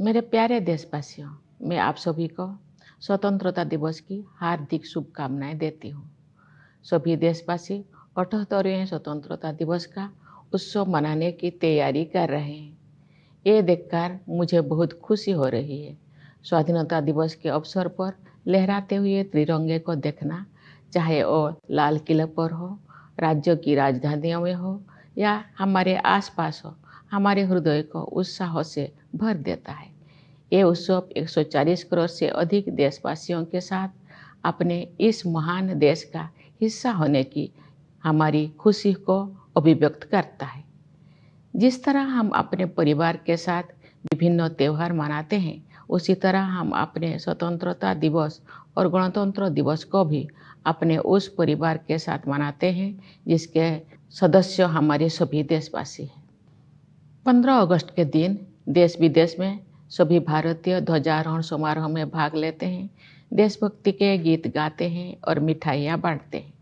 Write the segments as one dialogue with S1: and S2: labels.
S1: मेरे प्यारे देशवासियों, मैं आप सभी को स्वतंत्रता दिवस की हार्दिक शुभकामनाएं देती हूँ। सभी देशवासी 78वें स्वतंत्रता दिवस का उत्सव मनाने की तैयारी कर रहे हैं। ये देखकर मुझे बहुत खुशी हो रही है। स्वाधीनता दिवस के अवसर पर लहराते हुए तिरंगे को देखना, चाहे वो लाल किले पर हो, राज्यों की राजधानियों में हो या हमारे आसपास हो, हमारे हृदय को उत्साह से भर देता है। ये उत्सव 140 करोड़ से अधिक देशवासियों के साथ अपने इस महान देश का हिस्सा होने की हमारी खुशी को अभिव्यक्त करता है। जिस तरह हम अपने परिवार के साथ विभिन्न त्यौहार मनाते हैं, उसी तरह हम अपने स्वतंत्रता दिवस और गणतंत्र दिवस को भी अपने उस परिवार के साथ मनाते हैं जिसके सदस्य हमारे सभी देशवासी हैं। 15 अगस्त के दिन देश विदेश में सभी भारतीय ध्वजारोहण समारोह में भाग लेते हैं, देशभक्ति के गीत गाते हैं और मिठाइयाँ बांटते हैं।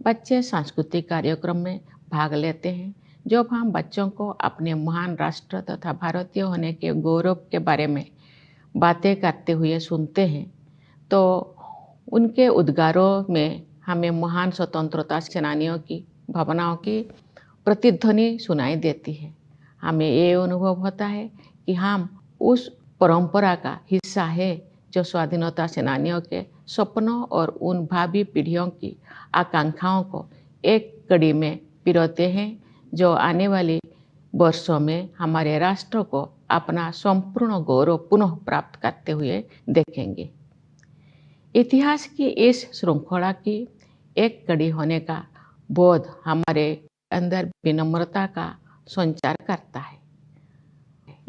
S1: बच्चे सांस्कृतिक कार्यक्रम में भाग लेते हैं। जब हम बच्चों को अपने महान राष्ट्र तथा भारतीय होने के गौरव के बारे में बातें करते हुए सुनते हैं, तो उनके उद्गारों में हमें महान स्वतंत्रता सेनानियों की भावनाओं की प्रतिध्वनि सुनाई देती है। हमें ये अनुभव होता है कि हम उस परंपरा का हिस्सा है जो स्वाधीनता सेनानियों के सपनों और उन भावी पीढ़ियों की आकांक्षाओं को एक कड़ी में पिरोते हैं, जो आने वाले वर्षों में हमारे राष्ट्र को अपना संपूर्ण गौरव पुनः प्राप्त करते हुए देखेंगे। इतिहास की इस श्रृंखला की एक कड़ी होने का बोध हमारे अंदर विनम्रता का संचार करता है।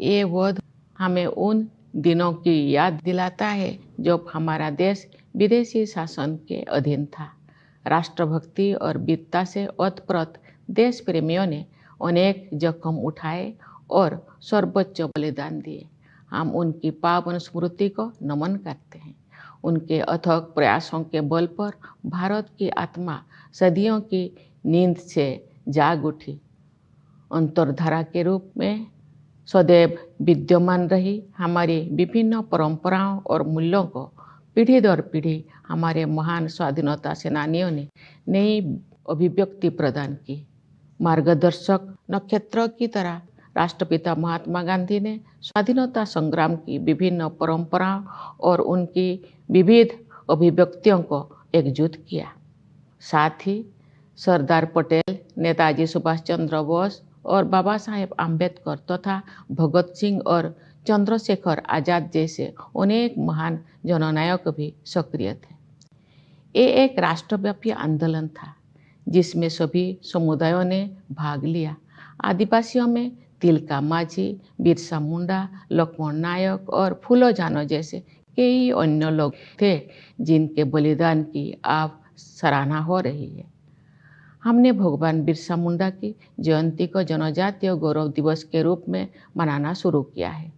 S1: ये बोध हमें उन दिनों की याद दिलाता है जब हमारा देश विदेशी शासन के अधीन था। राष्ट्रभक्ति और वीरता से ओतप्रोत देश प्रेमियों ने अनेक जोखिम उठाए और सर्वोच्च बलिदान दिए। हम उनकी पावन स्मृति को नमन करते हैं। उनके अथक प्रयासों के बल पर भारत की आत्मा सदियों की नींद से जाग उठी, अंतर्धारा के रूप में सदैव विद्यमान रही। हमारी विभिन्न परंपराओं और मूल्यों को पीढ़ी दर पीढ़ी हमारे महान स्वाधीनता सेनानियों ने नई अभिव्यक्ति प्रदान की। मार्गदर्शक नक्षत्र की तरह राष्ट्रपिता महात्मा गांधी ने स्वाधीनता संग्राम की विभिन्न परंपराओं और उनकी विविध अभिव्यक्तियों को एकजुट किया। साथ ही सरदार पटेल, नेताजी सुभाष चंद्र बोस और बाबा साहेब आम्बेडकर तथा भगत सिंह और चंद्रशेखर आजाद जैसे अनेक महान जननायक भी सक्रिय थे। ये एक राष्ट्रव्यापी आंदोलन था जिसमें सभी समुदायों ने भाग लिया। आदिवासियों में तिलका मांझी, बिरसा मुंडा, लक्ष्मण नायक और फूलो जानो जैसे कई अन्य लोग थे जिनके बलिदान की अब सराहना हो रही है। हमने भगवान बिरसा मुंडा की जयंती को जनजातीय गौरव दिवस के रूप में मनाना शुरू किया है।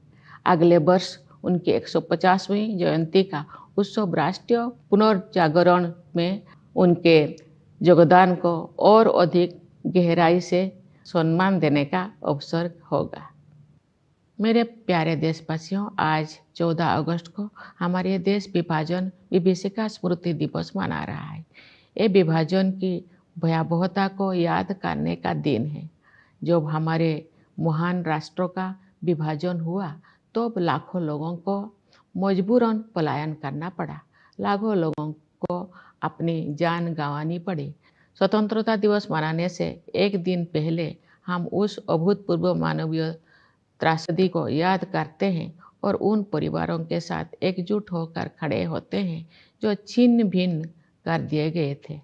S1: अगले वर्ष उनकी 150वीं जयंती का उत्सव राष्ट्रीय पुनर्जागरण में उनके योगदान को और अधिक गहराई से सम्मान देने का अवसर होगा। मेरे प्यारे देशवासियों, आज 14 अगस्त को हमारे देश विभाजन विभीषिका स्मृति दिवस मना रहा है। ये विभाजन की भयावहता को याद करने का दिन है। जब हमारे महान राष्ट्रों का विभाजन हुआ तो लाखों लोगों को मजबूरन पलायन करना पड़ा। लाखों लोगों को अपनी जान गंवानी पड़ी। स्वतंत्रता दिवस मनाने से एक दिन पहले हम उस अभूतपूर्व मानवीय त्रासदी को याद करते हैं और उन परिवारों के साथ एकजुट होकर खड़े होते हैं जो छिन्न भिन्न कर दिए गए थे।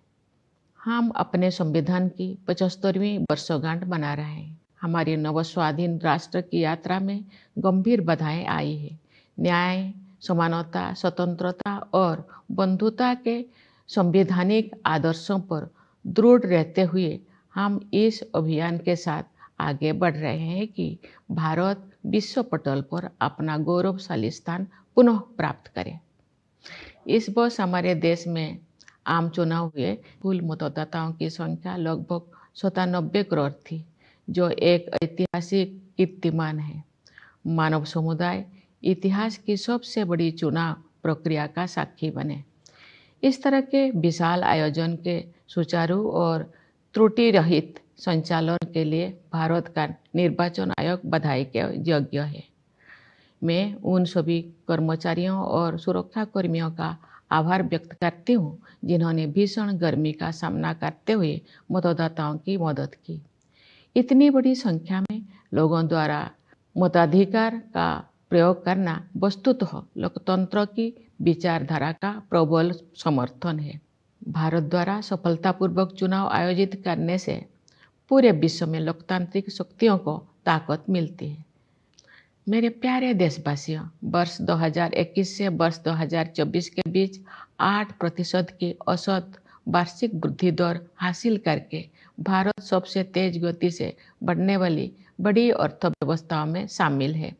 S1: हम अपने संविधान की 75वीं वर्षगांठ मना रहे हैं। हमारे नवस्वाधीन राष्ट्र की यात्रा में गंभीर बाधाएं आई है। न्याय, समानता, स्वतंत्रता और बंधुता के संवैधानिक आदर्शों पर दृढ़ रहते हुए हम इस अभियान के साथ आगे बढ़ रहे हैं कि भारत विश्व पटल पर अपना गौरवशाली स्थान पुनः प्राप्त करे। इस वर्ष हमारे देश में आम चुनाव हुए। कुल मतदाताओं की संख्या लगभग 97 करोड़ थी, जो एक ऐतिहासिक कीर्तिमान है। मानव समुदाय इतिहास की सबसे बड़ी चुनाव प्रक्रिया का साक्षी बने। इस तरह के विशाल आयोजन के सुचारू और त्रुटि रहित संचालन के लिए भारत का निर्वाचन आयोग बधाई के योग्य है। मैं उन सभी कर्मचारियों और सुरक्षा कर्मियों का आभार व्यक्त करती हूँ जिन्होंने भीषण गर्मी का सामना करते हुए मतदाताओं की मदद की। इतनी बड़ी संख्या में लोगों द्वारा मताधिकार का प्रयोग करना वस्तुतः लोकतंत्र की विचारधारा का प्रबल समर्थन है। भारत द्वारा सफलतापूर्वक चुनाव आयोजित करने से पूरे विश्व में लोकतांत्रिक शक्तियों को ताकत मिलती है। मेरे प्यारे देशवासियों, वर्ष 2021 से वर्ष 2024 के बीच 8% की औसत वार्षिक वृद्धि दर हासिल करके भारत सबसे तेज गति से बढ़ने वाली बड़ी अर्थव्यवस्थाओं में शामिल है।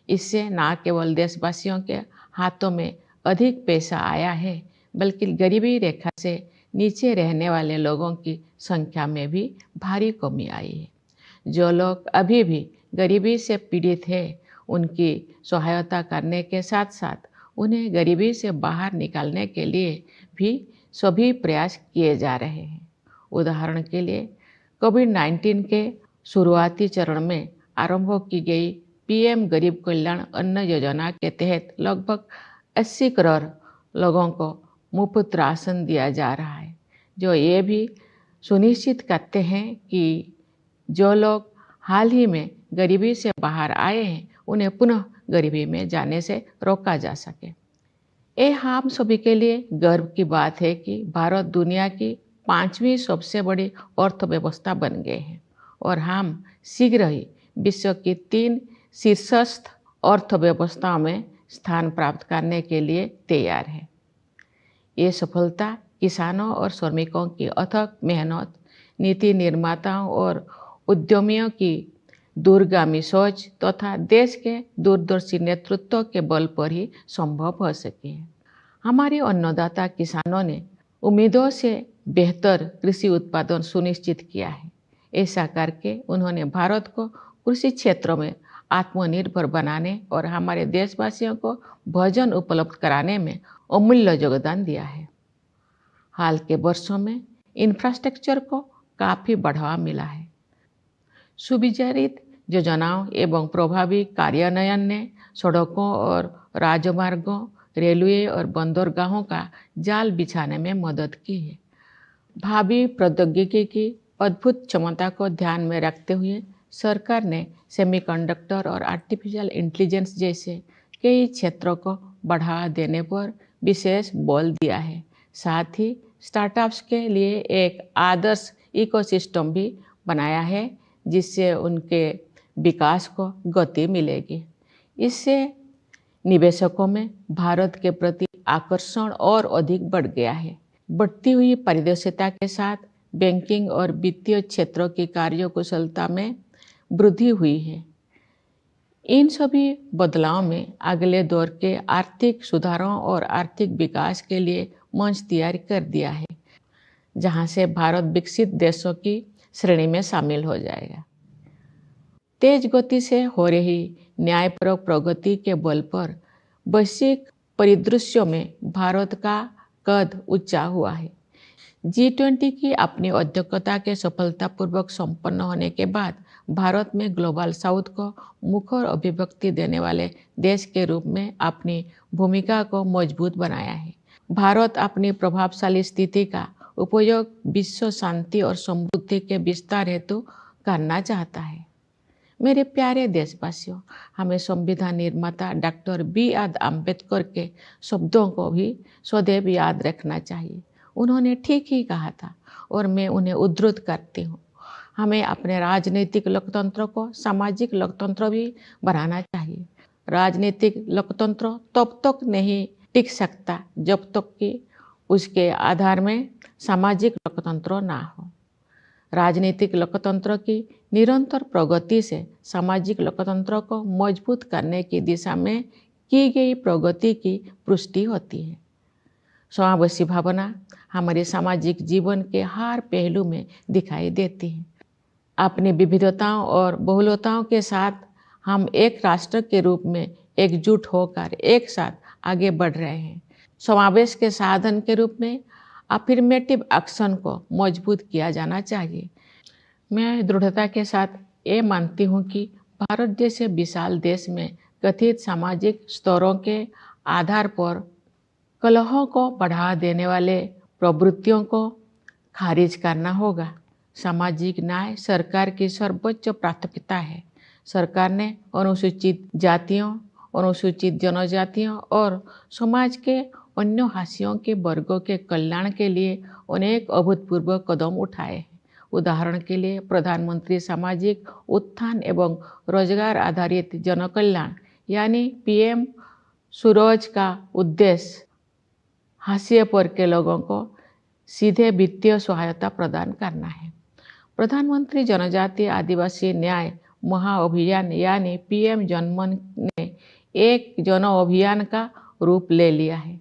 S1: इससे न केवल देशवासियों के हाथों में अधिक पैसा आया है, बल्कि गरीबी रेखा से नीचे रहने वाले लोगों की संख्या में भी भारी कमी आई है। जो लोग अभी भी गरीबी से पीड़ित हैं, उनकी सहायता करने के साथ साथ उन्हें गरीबी से बाहर निकालने के लिए भी सभी प्रयास किए जा रहे हैं। उदाहरण के लिए कोविड-19 के शुरुआती चरण में आरंभ की गई पीएम गरीब कल्याण अन्न योजना के तहत लगभग 80 करोड़ लोगों को मुफ्त राशन दिया जा रहा है, जो ये भी सुनिश्चित करते हैं कि जो लोग हाल ही में गरीबी से बाहर आए हैं, उन्हें पुनः गरीबी में जाने से रोका जा सके। ये हम सभी के लिए गर्व की बात है कि भारत दुनिया की 5वीं सबसे बड़ी अर्थव्यवस्था बन गए हैं और हम शीघ्र ही विश्व की 3 शीर्षस्थ अर्थव्यवस्थाओं में स्थान प्राप्त करने के लिए तैयार है। ये सफलता किसानों और श्रमिकों की अथक मेहनत, नीति निर्माताओं और उद्यमियों की दूरगामी सोच तथा देश के दूरदर्शी नेतृत्व के बल पर ही संभव हो सकी है। हमारे अन्नदाता किसानों ने उम्मीदों से बेहतर कृषि उत्पादन सुनिश्चित किया है। ऐसा करके उन्होंने भारत को कृषि क्षेत्रों में आत्मनिर्भर बनाने और हमारे देशवासियों को भोजन उपलब्ध कराने में अमूल्य योगदान दिया है। हाल के वर्षों में इंफ्रास्ट्रक्चर को काफ़ी बढ़ावा मिला है। सुविचारित योजनाओं एवं प्रभावी कार्यान्वयन ने सड़कों और राजमार्गों, रेलवे और बंदरगाहों का जाल बिछाने में मदद की है। भावी प्रौद्योगिकी की अद्भुत क्षमता को ध्यान में रखते हुए सरकार ने सेमीकंडक्टर और आर्टिफिशियल इंटेलिजेंस जैसे कई क्षेत्रों को बढ़ावा देने पर विशेष बल दिया है। साथ ही स्टार्टअप्स के लिए एक आदर्श इकोसिस्टम भी बनाया है, जिससे उनके विकास को गति मिलेगी। इससे निवेशकों में भारत के प्रति आकर्षण और अधिक बढ़ गया है। बढ़ती हुई पारदर्शिता के साथ बैंकिंग और वित्तीय क्षेत्रों की कार्यकुशलता में वृद्धि हुई है। इन सभी बदलावों में अगले दौर के आर्थिक सुधारों और आर्थिक विकास के लिए मंच तैयार कर दिया है, जहां से भारत विकसित देशों की श्रेणी में शामिल हो जाएगा। तेज गति से हो रही न्यायपरक प्रगति के बल पर वैश्विक परिदृश्यों में भारत का कद ऊंचा हुआ है। G20 की अपनी अध्यक्षता के सफलतापूर्वक संपन्न होने के बाद भारत में ग्लोबल साउथ को मुखर अभिव्यक्ति देने वाले देश के रूप में अपनी भूमिका को मजबूत बनाया है। भारत अपनी प्रभावशाली स्थिति का उपयोग विश्व शांति और समृद्धि के विस्तार हेतु करना चाहता है। मेरे प्यारे देशवासियों, हमें संविधान निर्माता डॉक्टर B.R. अम्बेडकर के शब्दों को भी सदैव याद रखना चाहिए। उन्होंने ठीक ही कहा था और मैं उन्हें उद्धृत करती हूँ। हमें अपने राजनीतिक लोकतंत्र को सामाजिक लोकतंत्र भी बनाना चाहिए। राजनीतिक लोकतंत्र तब तक नहीं टिक सकता जब तक कि उसके आधार में सामाजिक लोकतंत्र ना हो। राजनीतिक लोकतंत्र की निरंतर प्रगति से सामाजिक लोकतंत्र को मजबूत करने की दिशा में की गई प्रगति की पुष्टि होती है। समावेशी भावना हमारे सामाजिक जीवन के हर पहलू में दिखाई देती है। अपनी विविधताओं और बहुलताओं के साथ हम एक राष्ट्र के रूप में एकजुट होकर एक साथ आगे बढ़ रहे हैं। समावेश के साधन के रूप में अफर्मेटिव एक्शन को मजबूत किया जाना चाहिए। मैं दृढ़ता के साथ ये मानती हूँ कि भारत जैसे विशाल देश में कथित सामाजिक स्तरों के आधार पर कलहों को बढ़ावा देने वाले प्रवृत्तियों को खारिज करना होगा। सामाजिक न्याय सरकार की सर्वोच्च प्राथमिकता है। सरकार ने अनुसूचित जातियों, अनुसूचित जनजातियों और समाज के अन्य हाशियों के वर्गों के कल्याण के लिए अनेक अभूतपूर्व कदम उठाए हैं। उदाहरण के लिए प्रधानमंत्री सामाजिक उत्थान एवं रोजगार आधारित जनकल्याण यानी पीएम सूरज का उद्देश्य हाशिए पर के लोगों को सीधे वित्तीय सहायता प्रदान करना है। प्रधानमंत्री जनजातीय आदिवासी न्याय महाअभियान यानी पीएम जनमन ने एक जन अभियान का रूप ले लिया है।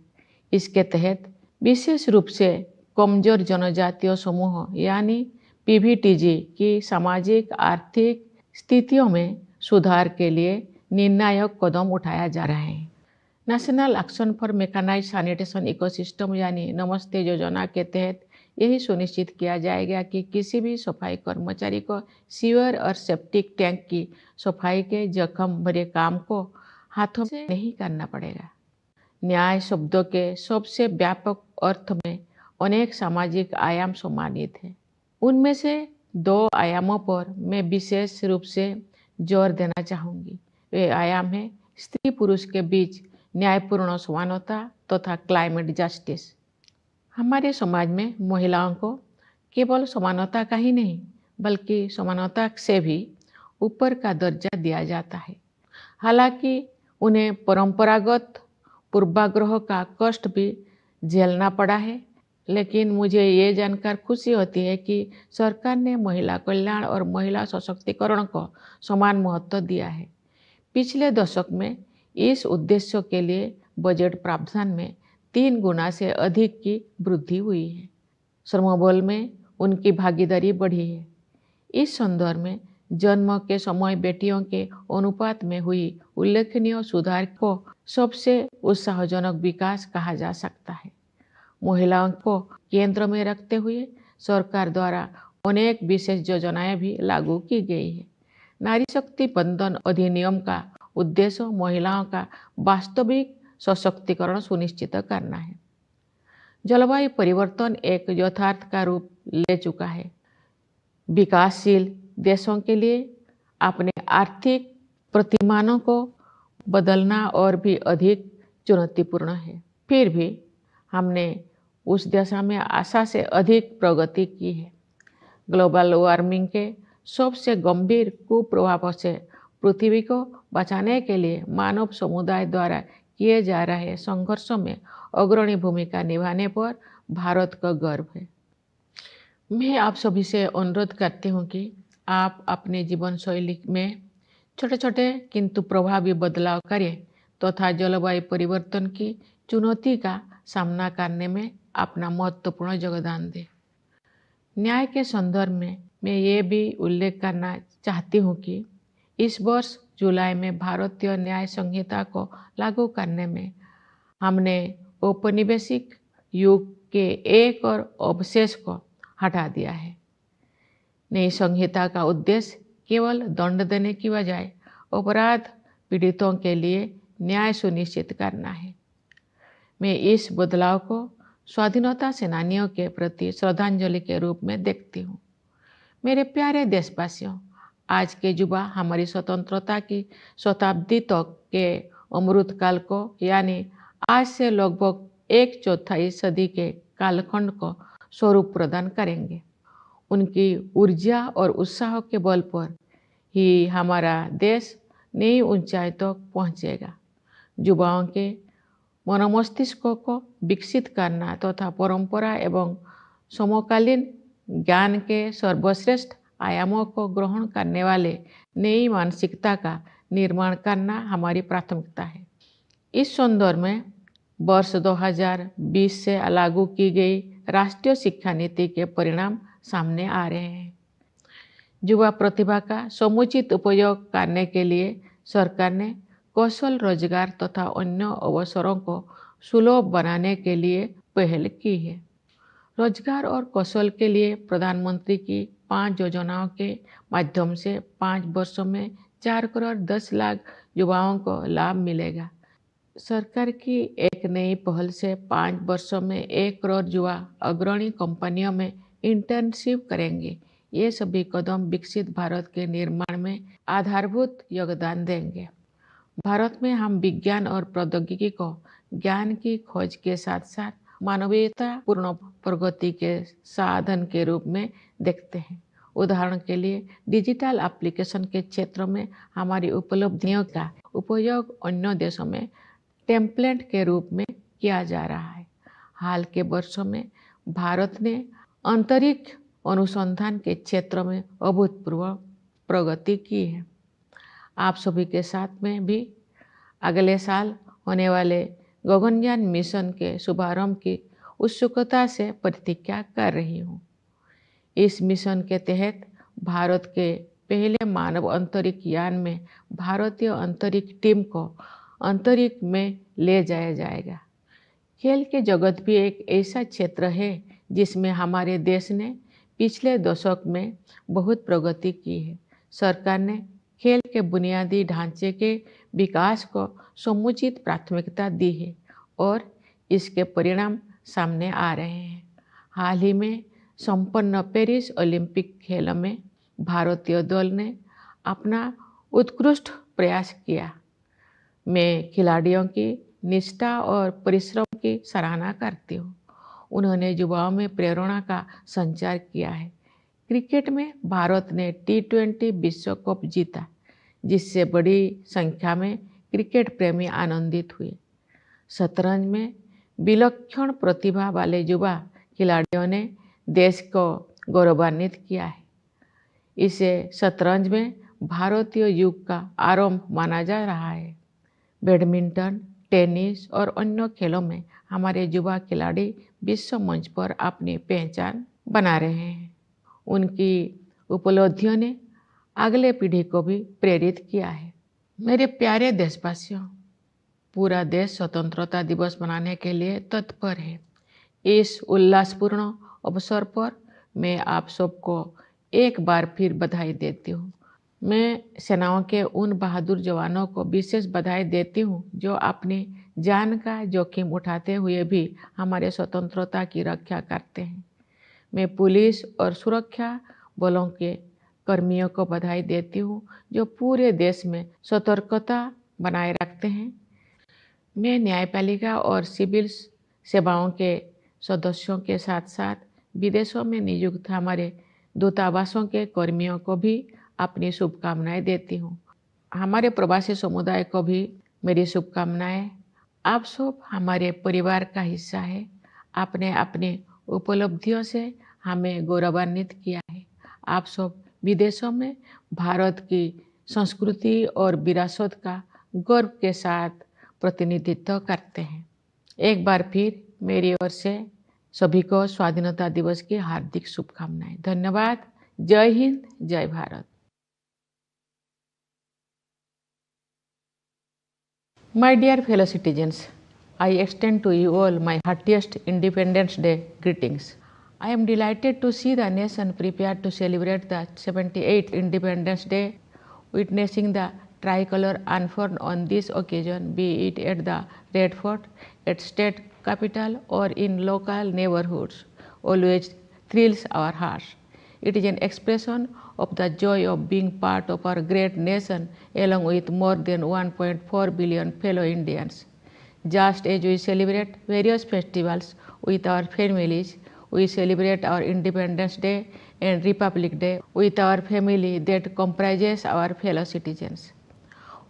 S1: इसके तहत विशेष रूप से कमजोर जनजातीय समूह यानी पीवीटीजी की सामाजिक आर्थिक स्थितियों में सुधार के लिए निर्णायक कदम उठाया जा रहा है। National action for mechanised sanitation ecosystem यानी नमस्ते योजना के तहत यही सुनिश्चित किया जाएगा कि किसी भी सफाई कर्मचारी को सीवर और सेप्टिक टैंक की सफाई के जख्म भरे काम को हाथों से नहीं करना पड़ेगा। न्याय शब्दों के सबसे व्यापक अर्थ में अनेक सामाजिक आयाम सम्मानित हैं। उनमें से 2 आयामों पर मैं विशेष रूप से जोर देना चाहूँगी। वे आयाम हैं स्त्री पुरुष के बीच न्यायपूर्ण समानता तथा क्लाइमेट जस्टिस। हमारे समाज में महिलाओं को केवल समानता का ही नहीं बल्कि समानता से भी ऊपर का दर्जा दिया जाता है। हालांकि उन्हें परंपरागत पूर्वाग्रह का कष्ट भी झेलना पड़ा है, लेकिन मुझे ये जानकर खुशी होती है कि सरकार ने महिला कल्याण और महिला सशक्तिकरण को समान महत्व दिया है। पिछले दशक में इस उद्देश्य के लिए बजट प्रावधान में 3 गुना से अधिक की वृद्धि हुई है। श्रमबल में उनकी भागीदारी बढ़ी है। इस संदर्भ में जन्म के समय बेटियों के अनुपात में हुई उल्लेखनीय सुधार को सबसे उत्साहजनक विकास कहा जा सकता है। महिलाओं को केंद्र में रखते हुए सरकार द्वारा अनेक विशेष योजनाएं भी लागू की गई है। नारी शक्ति बंधन अधिनियम का उद्देश्य महिलाओं का वास्तविक सशक्तिकरण सुनिश्चित करना है। जलवायु परिवर्तन एक यथार्थ का रूप ले चुका है। विकासशील देशों के लिए अपने आर्थिक प्रतिमानों को बदलना और भी अधिक चुनौतीपूर्ण है। फिर भी हमने उस दिशा में आशा से अधिक प्रगति की है। ग्लोबल वार्मिंग के सबसे गंभीर कुप्रभावों से पृथ्वी को बचाने के लिए मानव समुदाय द्वारा किए जा रहे संघर्षों में अग्रणी भूमिका निभाने पर भारत का गर्व है। मैं आप सभी से अनुरोध करती हूँ कि आप अपने जीवन शैली में छोटे छोटे किंतु प्रभावी बदलाव करें तथा जलवायु परिवर्तन की चुनौती का सामना करने में अपना महत्वपूर्ण योगदान दें। न्याय के संदर्भ में मैं ये भी उल्लेख करना चाहती हूँ कि इस वर्ष जुलाई में भारतीय न्याय संहिता को लागू करने में हमने औपनिवेशिक युग के एक और अवशेष को हटा दिया है। नई संहिता का उद्देश्य केवल दंड देने की बजाय अपराध पीड़ितों के लिए न्याय सुनिश्चित करना है। मैं इस बदलाव को स्वाधीनता सेनानियों के प्रति श्रद्धांजलि के रूप में देखती हूँ। मेरे प्यारे देशवासियों, आज के युवा हमारी स्वतंत्रता की शताब्दी तक के अमृतकाल को यानी आज से लगभग 1/4 सदी के कालखंड को स्वरूप प्रदान करेंगे। उनकी ऊर्जा और उत्साह के बल पर ही हमारा देश नई ऊंचाई तक पहुंचेगा। युवाओं के मनोमस्तिष्कों को विकसित करना तथा परंपरा एवं समकालीन ज्ञान के सर्वश्रेष्ठ आयामों को ग्रहण करने वाले नई मानसिकता का निर्माण करना हमारी प्राथमिकता है। इस संदर्भ में वर्ष 2020 से लागू की गई राष्ट्रीय शिक्षा नीति के परिणाम सामने आ रहे हैं। युवा प्रतिभा का समुचित उपयोग करने के लिए सरकार ने कौशल रोजगार तथा अन्य अवसरों को सुलभ बनाने के लिए पहल की है। रोजगार और कौशल के लिए प्रधानमंत्री की 5 योजनाओं के माध्यम से 5 वर्षों में 4 करोड़ 10 लाख युवाओं को लाभ मिलेगा। सरकार की एक नई पहल से 5 वर्षों में 1 करोड़ युवा अग्रणी कंपनियों में इंटर्नशिप करेंगे। ये सभी कदम विकसित भारत के निर्माण में आधारभूत योगदान देंगे। भारत में हम विज्ञान और प्रौद्योगिकी को ज्ञान की खोज के साथ साथ मानवीयतापूर्ण प्रगति के साधन के रूप में देखते हैं। उदाहरण के लिए डिजिटल एप्लीकेशन के क्षेत्र में हमारी उपलब्धियों का उपयोग अन्य देशों में टेम्पलेट के रूप में किया जा रहा है। हाल के वर्षों में भारत ने अंतरिक्ष अनुसंधान के क्षेत्र में अभूतपूर्व प्रगति की है। आप सभी के साथ में भी अगले साल होने वाले गगनयान मिशन के शुभारंभ की उत्सुकता से प्रतीक्षा कर रही हूँ। इस मिशन के तहत भारत के पहले मानव अंतरिक्ष यान में भारतीय अंतरिक्ष टीम को अंतरिक्ष में ले जाया जाएगा। खेल के जगत भी एक ऐसा क्षेत्र है जिसमें हमारे देश ने पिछले दशक में बहुत प्रगति की है। सरकार ने खेल के बुनियादी ढांचे के विकास को समुचित प्राथमिकता दी है और इसके परिणाम सामने आ रहे हैं। हाल ही में संपन्न पेरिस ओलंपिक खेलों में भारतीय दल ने अपना उत्कृष्ट प्रयास किया। मैं खिलाड़ियों की निष्ठा और परिश्रम की सराहना करती हूँ। उन्होंने युवाओं में प्रेरणा का संचार किया है। क्रिकेट में भारत ने T20 विश्व कप जीता, जिससे बड़ी संख्या में क्रिकेट प्रेमी आनंदित हुए। शतरंज में विलक्षण प्रतिभा वाले युवा खिलाड़ियों ने देश को गौरवान्वित किया है। इसे शतरंज में भारतीय युग का आरंभ माना जा रहा है। बैडमिंटन, टेनिस और अन्य खेलों में हमारे युवा खिलाड़ी विश्व मंच पर अपनी पहचान बना रहे हैं। उनकी उपलब्धियों ने अगले पीढ़ी को भी प्रेरित किया है। मेरे प्यारे देशवासियों, पूरा देश स्वतंत्रता दिवस मनाने के लिए तत्पर है। इस उल्लासपूर्ण अवसर पर मैं आप सबको एक बार फिर बधाई देती हूँ। मैं सेनाओं के उन बहादुर जवानों को विशेष बधाई देती हूँ जो अपनी जान का जोखिम उठाते हुए भी हमारे स्वतंत्रता की रक्षा करते हैं। मैं पुलिस और सुरक्षा बलों के कर्मियों को बधाई देती हूँ जो पूरे देश में सतर्कता बनाए रखते हैं। मैं न्यायपालिका और सिविल सेवाओं के सदस्यों के साथ साथ विदेशों में नियुक्त हमारे दूतावासों के कर्मियों को भी अपनी शुभकामनाएं देती हूँ। हमारे प्रवासी समुदाय को भी मेरी शुभकामनाएं। आप सब हमारे परिवार का हिस्सा है। आपने अपनी उपलब्धियों से हमें गौरवान्वित किया है। आप सब विदेशों में भारत की संस्कृति और विरासत का गर्व के साथ प्रतिनिधित्व करते हैं। एक बार फिर मेरी ओर से सभी को स्वाधीनता दिवस की हार्दिक शुभकामनाएं। धन्यवाद। जय हिंद, जय Bharat. My dear fellow citizens, I extend to you all my heartiest Independence Day greetings. I am delighted to see the nation prepared to celebrate the 78th Independence Day, witnessing the tricolor unfurled on this occasion, be it at the Red Fort, at state capital or in local neighborhoods, always thrills our hearts. It is an expression of the joy of being part of our great nation along with more than 1.4 billion fellow Indians. Just as we celebrate various festivals with our families, we celebrate our Independence Day and Republic Day with our family that comprises our fellow citizens.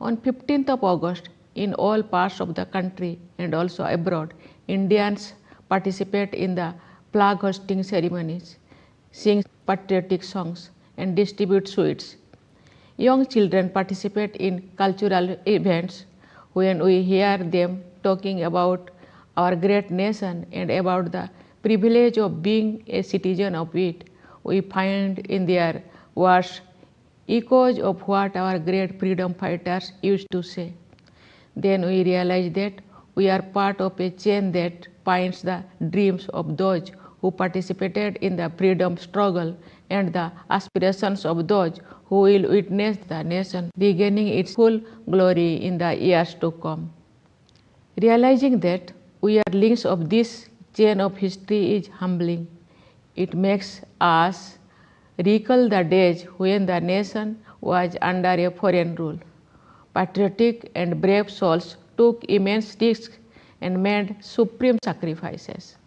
S1: On 15th of August, in all parts of the country and also abroad, Indians participate in the flag hosting ceremonies, sing patriotic songs, and distribute sweets. Young children participate in cultural events. When we hear them talking about our great nation and about the privilege of being a citizen of it, we find in their words echoes of what our great freedom fighters used to say. Then we realize that we are part of a chain that binds the dreams of those who participated in the freedom struggle and the aspirations of those who will witness the nation regaining its full glory in the years to come. Realizing that we are links of this chain of history is humbling. It makes us recall the days when the nation was under a foreign rule. Patriotic and brave souls took immense risks and made supreme sacrifices.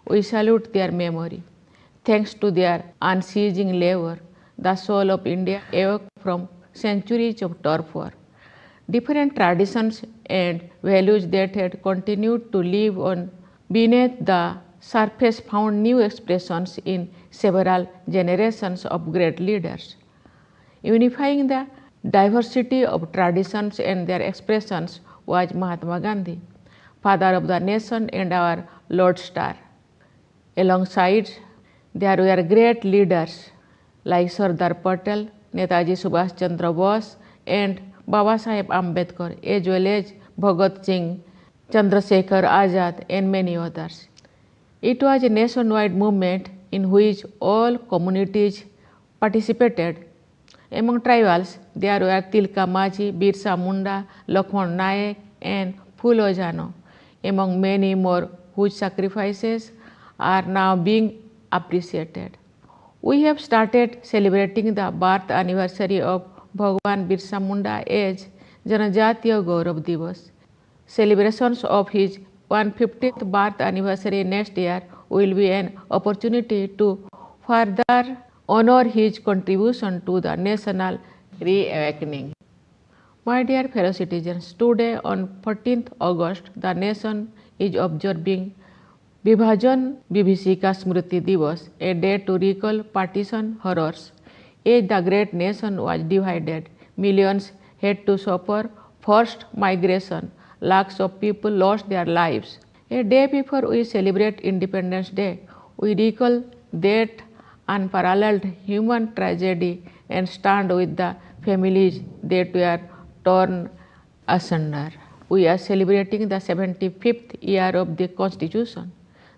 S1: We salute their memory. Thanks to their unceasing labor, the soul of India awoke from centuries of torpor. Different traditions and values that had continued to live on beneath the surface found new expressions in several generations of great leaders. Unifying the diversity of traditions and their expressions was Mahatma Gandhi, father of the nation and our lodestar. Alongside, there were great leaders like Sardar Patel, Netaji Subhash Chandra Bose, and Baba Saheb Ambedkar, as well as Bhagat Singh, Chandrasekhar Azad, and many others. It was a nationwide movement in which all communities participated. Among tribals, there were Tilka Maji, Birsa Munda, Lakshman Naik, and Phulo Jano, among many more whose sacrifices are now being appreciated. We have started celebrating the birth anniversary of Bhagwan Birsa Munda as Janajatiya Gaurav Divas. Celebrations of his 150th birth anniversary next year will be an opportunity to further honor his contribution to the national reawakening. My dear fellow citizens, today on 14th August, the nation is observing Vibhajan Vibhishika Smriti Divas, a day to recall partition horrors. As the great nation was divided, millions had to suffer forced migration, lakhs of people lost their lives. A day before we celebrate Independence Day, we recall that unparalleled human tragedy and stand with the families that were torn asunder. We are celebrating the 75th year of the Constitution.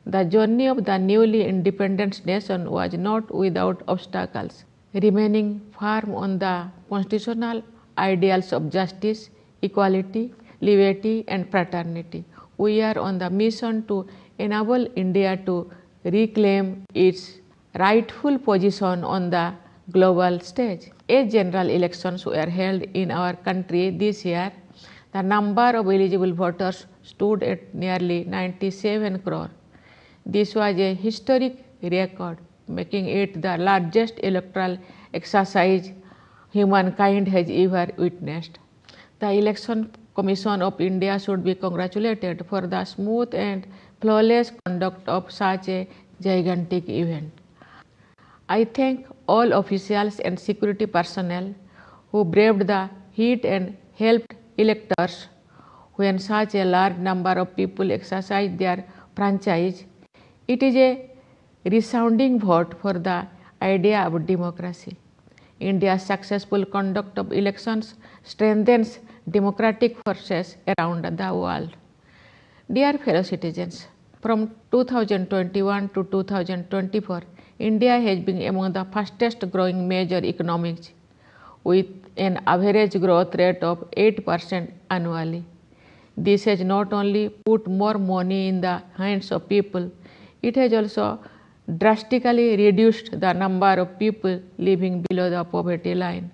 S1: The journey of the newly independent nation was not without obstacles. Remaining firm on the constitutional ideals of justice, equality, liberty, and fraternity, we are on the mission to enable India to reclaim its rightful position on the global stage. As general elections were held in our country this year, the number of eligible voters stood at nearly 97 crore. This was a historic record, making it the largest electoral exercise humankind has ever witnessed. The Election Commission of India should be congratulated for the smooth and flawless conduct of such a gigantic event. I thank all officials and security personnel who braved the heat and helped electors when such a large number of people exercised their franchise. It is a resounding vote for the idea of democracy. India's successful conduct of elections strengthens democratic forces around the world. Dear fellow citizens, from 2021 to 2024, India has been among the fastest growing major economies with an average growth rate of 8% annually. This has not only put more money in the hands of people, it has also drastically reduced the number of people living below the poverty line.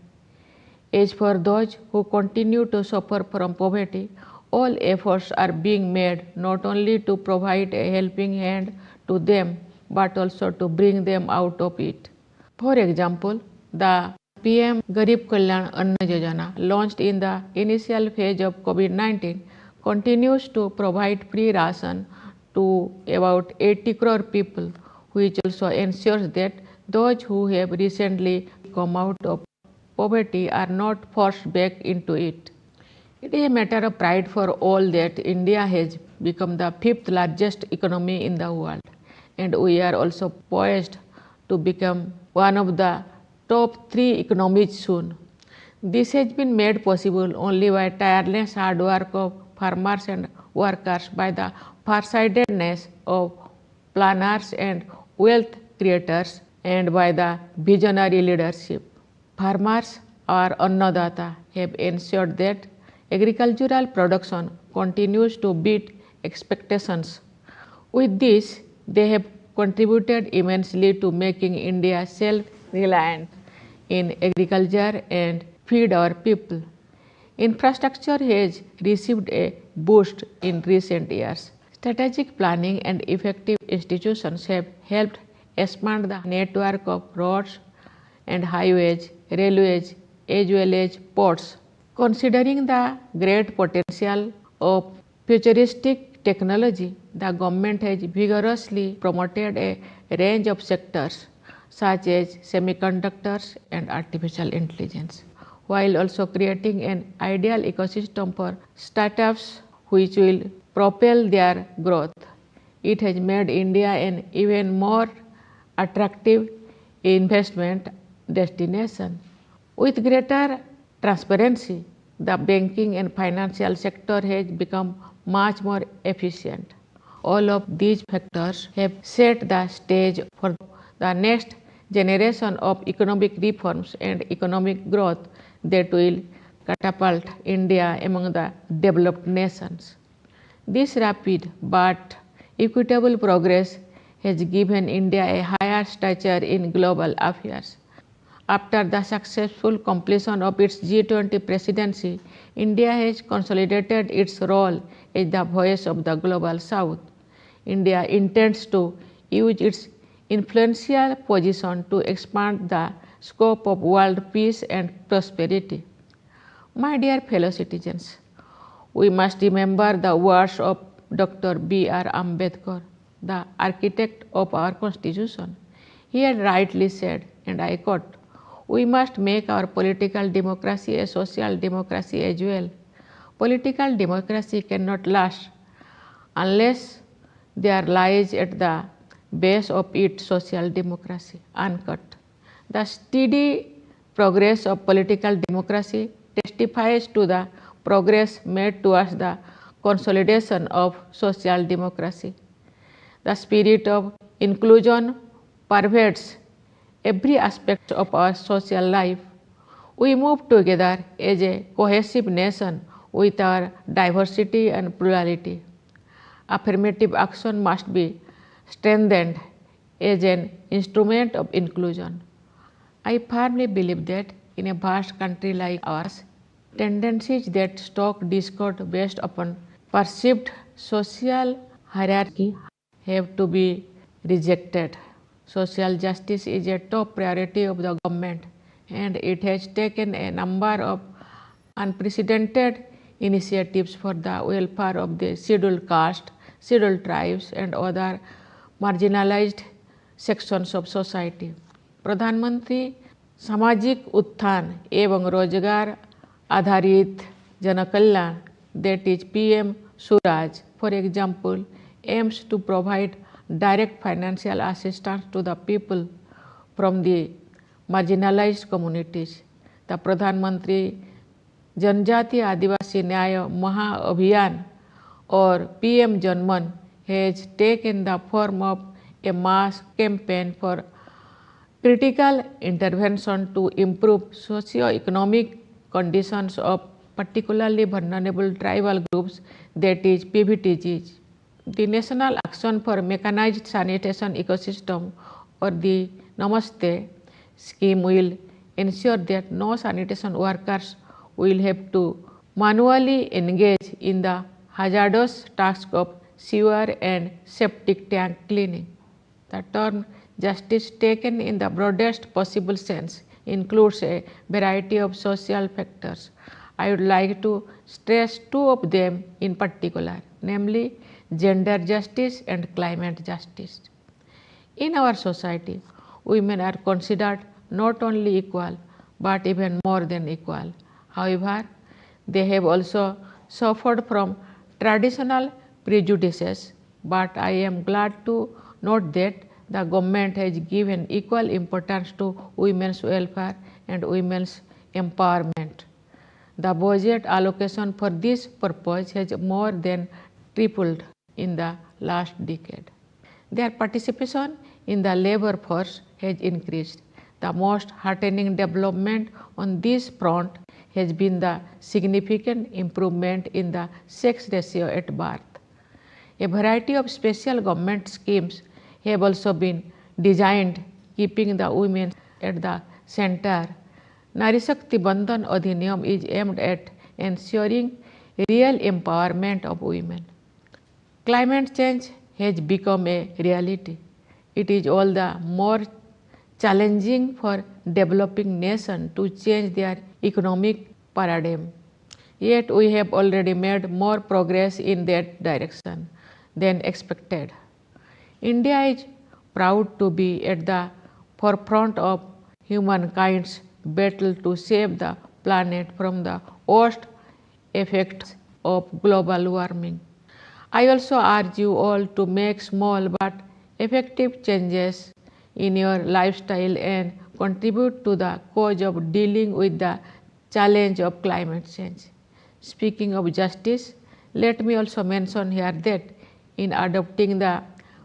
S1: As for those who continue to suffer from poverty, all efforts are being made not only to provide a helping hand to them, but also to bring them out of it. For example, the PM Garib Kalyan Anna Yojana, launched in the initial phase of COVID-19, continues to provide free ration to about 80 crore people, which also ensures that those who have recently come out of poverty are not forced back into it. It is a matter of pride for all that India has become the 5th largest economy in the world, and we are also poised to become one of the top 3 economies soon. This has been made possible only by tireless hard work of farmers and workers, by the farsightedness of planners and wealth creators, and by the visionary leadership. Farmers, our Annadata, have ensured that agricultural production continues to beat expectations. With this, they have contributed immensely to making India self-reliant in agriculture and feed our people. Infrastructure has received a boost in recent years. Strategic planning and effective institutions have helped expand the network of roads and highways, railways, as well as ports. Considering the great potential of futuristic technology, the government has vigorously promoted a range of sectors such as semiconductors and artificial intelligence, while also creating an ideal ecosystem for startups which will propel their growth. It has made India an even more attractive investment destination. With greater transparency, the banking and financial sector has become much more efficient. All of these factors have set the stage for the next generation of economic reforms and economic growth that will catapult India among the developed nations. This rapid but equitable progress has given India a higher stature in global affairs. After the successful completion of its G20 presidency, India has consolidated its role as the voice of the global South. India intends to use its influential position to expand the scope of world peace and prosperity. My dear fellow citizens, we must remember the words of Dr. B.R. Ambedkar, the architect of our Constitution. He had rightly said, and I quote, "We must make our political democracy a social democracy as well. Political democracy cannot last unless there lies at the base of it social democracy." Unquote. The steady progress of political democracy testifies to the progress made towards the consolidation of social democracy. The spirit of inclusion pervades every aspect of our social life. We move together as a cohesive nation with our diversity and plurality. Affirmative action must be strengthened as an instrument of inclusion. I firmly believe that in a vast country like ours, tendencies that stoke discord based upon perceived social hierarchy have to be rejected. Social justice is a top priority of the government, and it has taken a number of unprecedented initiatives for the welfare of the scheduled caste, scheduled tribes, and other marginalized sections of society. प्रधानमंत्री सामाजिक उत्थान एवं रोजगार आधारित जनकल्याण, that is PM Suraj, for example, aims to provide direct financial assistance to the people from the marginalized communities. The Pradhan Mantri जनजातीय आदिवासी न्याय महाअभियान or PM Janman has taken the form of a mass campaign for critical intervention to improve socio-economic conditions of particularly vulnerable tribal groups, that is PVTGs. The National Action for Mechanized Sanitation Ecosystem or the Namaste scheme will ensure that no sanitation workers will have to manually engage in the hazardous task of sewer and septic tank cleaning. The term justice taken in the broadest possible sense includes a variety of social factors. I would like to stress two of them in particular, namely gender justice and climate justice. In our society, women are considered not only equal but even more than equal. However, they have also suffered from traditional prejudices, but I am glad to note that the government has given equal importance to women's welfare and women's empowerment. The budget allocation for this purpose has more than tripled in the last decade. Their participation in the labor force has increased. The most heartening development on this front has been the significant improvement in the sex ratio at birth. A variety of special government schemes have also been designed keeping the women at the center. Nari Shakti Bandhan Adhiniyam is aimed at ensuring real empowerment of women. Climate change has become a reality. It is all the more challenging for developing nations to change their economic paradigm. Yet we have already made more progress in that direction than expected. India is proud to be at the forefront of humankind's battle to save the planet from the worst effects of global warming. I also urge you all to make small but effective changes in your lifestyle and contribute to the cause of dealing with the challenge of climate change. Speaking of justice, let me also mention here that in adopting the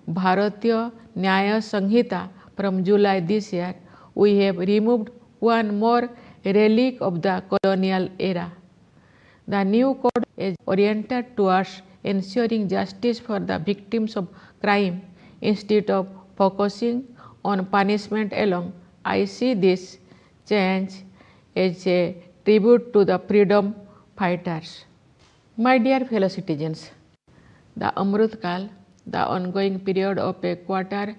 S1: Bharatiya Nyaya Sanhita from July this year, we have removed one more relic of the colonial era. The new code is oriented towards ensuring justice for the victims of crime instead of focusing on punishment alone. I see this change as a tribute to the freedom fighters. My dear fellow citizens, the Amrit Kal, the ongoing period of a quarter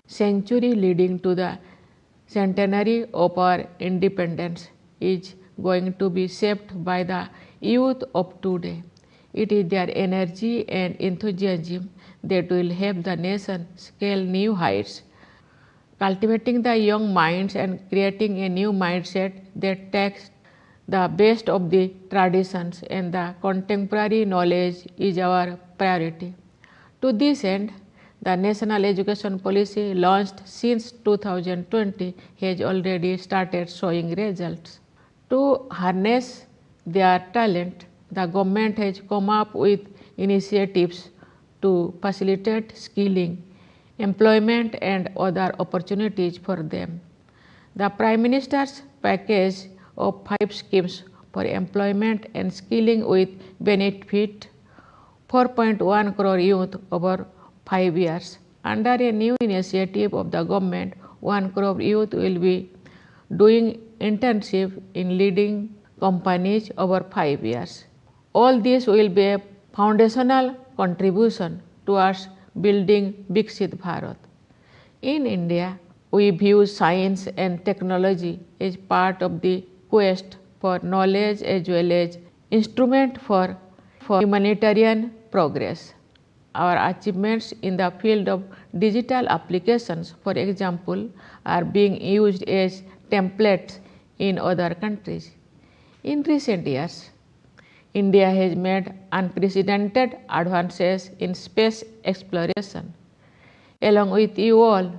S1: century leading to the centenary of our independence, is going to be shaped by the youth of today. It is their energy and enthusiasm that will help the nation scale new heights. Cultivating the young minds and creating a new mindset that takes the best of the traditions and the contemporary knowledge is our priority. To this end, the National Education Policy launched since 2020 has already started showing results. To harness their talent, the government has come up with initiatives to facilitate skilling, employment and other opportunities for them. The Prime Minister's package of 5 schemes for employment and skilling with benefit 4.1 crore youth over 5 years. Under a new initiative of the government, 1 crore youth will be doing internship in leading companies over 5 years. All this will be a foundational contribution towards building Viksit Bharat. In India, we view science and technology as part of the quest for knowledge as well as instrument for humanitarian progress. Our achievements in the field of digital applications, for example, are being used as templates in other countries. In recent years, India has made unprecedented advances in space exploration. Along with you all,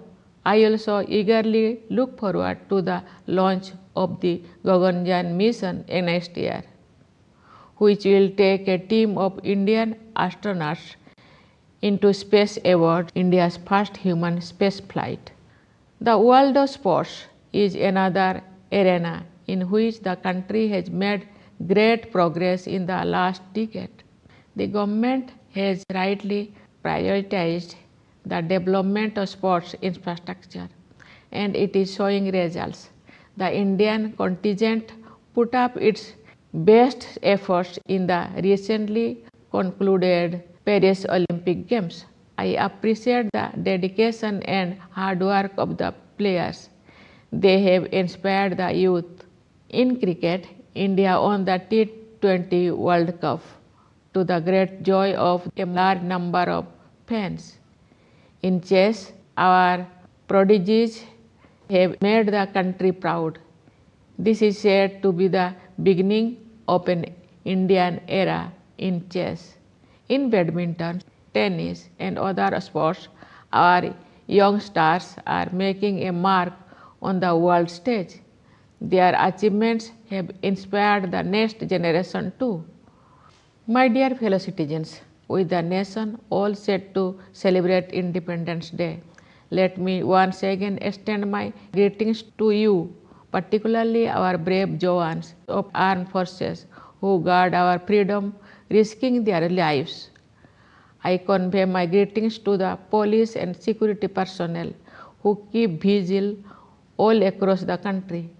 S1: I also eagerly look forward to the launch of the Gaganyaan mission next year, which will take a team of Indian astronauts into space aboard India's first human space flight. The world of sports is another arena in which the country has made great progress in the last decade. The government has rightly prioritized the development of sports infrastructure, and it is showing results. The Indian contingent put up its best efforts in the recently concluded Paris Olympic Games. I appreciate the dedication and hard work of the players. They have inspired the youth. In cricket, India won the T20 World Cup to the great joy of a large number of fans. In chess, our prodigies have made the country proud. This is said to be the beginning of an Indian era in chess. In badminton, tennis and other sports, our young stars are making a mark on the world stage. Their achievements have inspired the next generation too. My dear fellow citizens, with the nation all set to celebrate Independence Day, let me once again extend my greetings to you, particularly our brave jawans of armed forces who guard our freedom, risking their lives. I convey my greetings to the police and security personnel who keep vigil all across the country.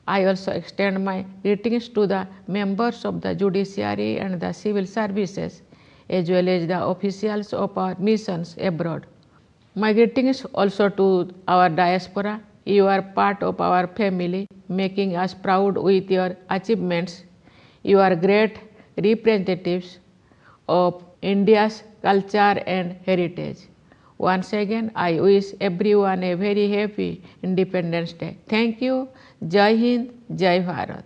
S1: I also extend my greetings to the members of the judiciary and the civil services, as well as the officials of our missions abroad. My greetings also to our diaspora. You are part of our family, making us proud with your achievements. You are great representatives of India's culture and heritage. Once again, I wish everyone a very happy Independence Day. Thank you. Jai Hind, Jai Bharat.